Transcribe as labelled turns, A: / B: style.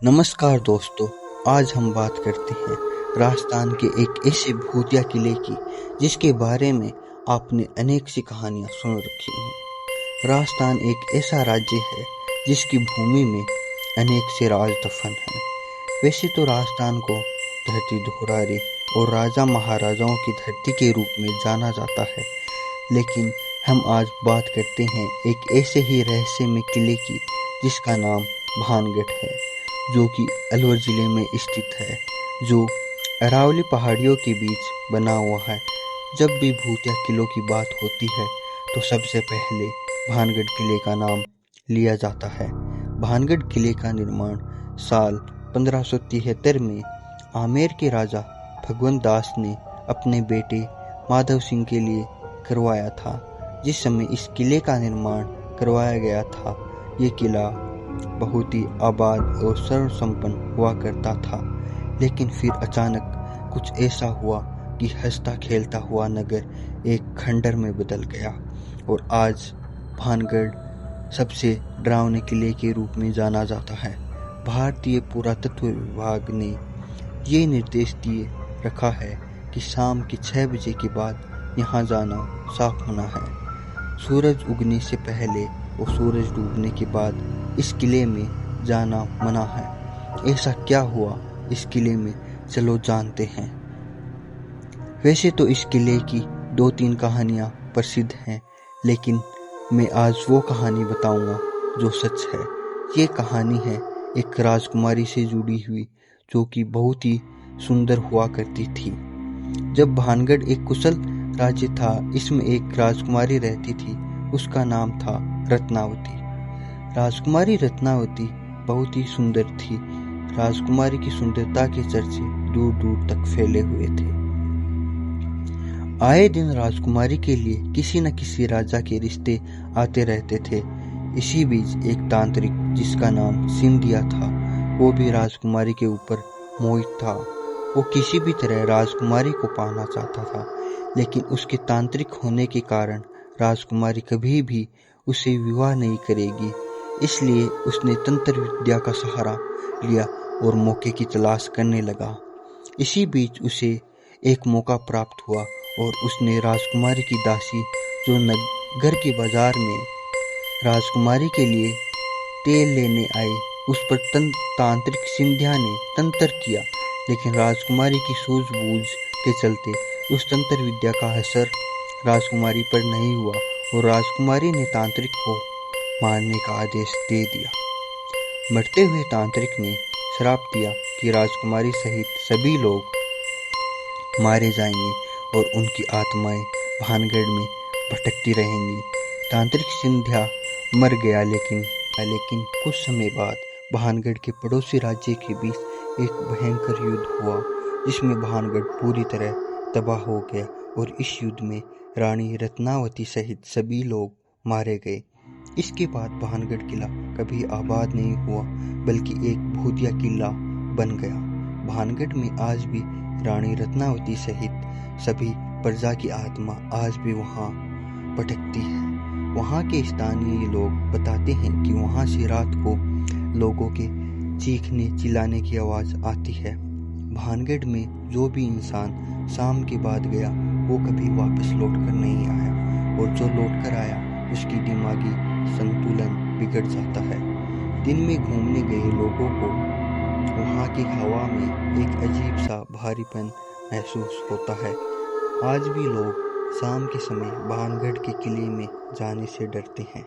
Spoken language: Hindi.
A: नमस्कार दोस्तों, आज हम बात करते हैं राजस्थान के एक ऐसे भूतिया किले की जिसके बारे में आपने अनेक सी कहानियां सुन रखी हैं। राजस्थान एक ऐसा राज्य है जिसकी भूमि में अनेक से राज दफन हैं। वैसे तो राजस्थान को धरती धुरारी और राजा महाराजाओं की धरती के रूप में जाना जाता है, लेकिन हम आज बात करते हैं एक ऐसे ही रहस्यमय किले की जिसका नाम भानगढ़ है, जो कि अलवर जिले में स्थित है, जो अरावली पहाड़ियों के बीच बना हुआ है। जब भी भूतिया किलों की बात होती है तो सबसे पहले भानगढ़ किले का नाम लिया जाता है। भानगढ़ किले का निर्माण साल 1573 में आमेर के राजा भगवंत दास ने अपने बेटे माधव सिंह के लिए करवाया था। जिस समय इस किले का निर्माण करवाया गया था, ये किला बहुत ही आबाद और सर्वसंपन्न हुआ करता था, लेकिन फिर अचानक कुछ ऐसा हुआ कि हंसता खेलता हुआ नगर एक खंडर में बदल गया और आज भानगढ़ सबसे डरावने किले के रूप में जाना जाता है। भारतीय पुरातत्व विभाग ने ये निर्देश दिए रखा है कि शाम के 6 बजे के बाद यहाँ जाना साफ मना है। सूरज उगने से पहले और सूरज डूबने के बाद इस किले में जाना मना है। ऐसा क्या हुआ इस किले में, चलो जानते हैं। वैसे तो इस किले की 2-3 कहानियां प्रसिद्ध हैं, लेकिन मैं आज वो कहानी बताऊंगा जो सच है। ये कहानी है एक राजकुमारी से जुड़ी हुई, जो कि बहुत ही सुंदर हुआ करती थी। जब भानगढ़ एक कुशल राज्य था, इसमें एक राजकुमारी रहती थी। उसका नाम था रत्नावती। राजकुमारी रत्नावती बहुत ही सुंदर थी। राजकुमारी की सुंदरता के चर्चे दूर दूर तक फैले हुए थे। आए दिन राजकुमारी के लिए किसी न किसी राजा के रिश्ते आते रहते थे। इसी बीच एक तांत्रिक जिसका नाम सिंधिया था, वो भी राजकुमारी के ऊपर मोहित था। वो किसी भी तरह राजकुमारी को पाना चाहता था, लेकिन उसके तांत्रिक होने के कारण राजकुमारी कभी भी उसे विवाह नहीं करेगी। इसलिए उसने तंत्र विद्या का सहारा लिया और मौके की तलाश करने लगा। इसी बीच उसे एक मौका प्राप्त हुआ और उसने राजकुमारी की दासी, जो नगर के बाजार में राजकुमारी के लिए तेल लेने आई, उस पर तांत्रिक सिंधिया ने तंत्र किया, लेकिन राजकुमारी की सूझबूझ के चलते उस तंत्र विद्या का असर राजकुमारी पर नहीं हुआ और राजकुमारी ने तांत्रिक को मारने का आदेश दे दिया। मरते हुए तांत्रिक ने श्राप दिया कि राजकुमारी सहित सभी लोग मारे जाएंगे और उनकी आत्माएं भानगढ़ में भटकती रहेंगी। तांत्रिक सिंधिया मर गया, लेकिन कुछ समय बाद भानगढ़ के पड़ोसी राज्य के बीच एक भयंकर युद्ध हुआ, जिसमें भानगढ़ पूरी तरह तबाह हो गया और इस युद्ध में रानी रत्नावती सहित सभी लोग मारे गए। इसके बाद भानगढ़ किला कभी आबाद नहीं हुआ, बल्कि एक भूतिया किला बन गया। भानगढ़ में आज भी रानी रत्नावती सहित सभी प्रजा की आत्मा आज भी वहां भटकती है। वहां के स्थानीय लोग बताते हैं कि वहां से रात को लोगों के चीखने चिल्लाने की आवाज आती है। भानगढ़ में जो भी इंसान शाम के बाद गया, वो कभी वापस लौटकर नहीं आया, और जो लौटकर आया उसकी दिमागी संतुलन बिगड़ जाता है। दिन में घूमने गए लोगों को वहां की हवा में एक अजीब सा भारीपन महसूस होता है। आज भी लोग शाम के समय भानगढ़ के किले में जाने से डरते हैं।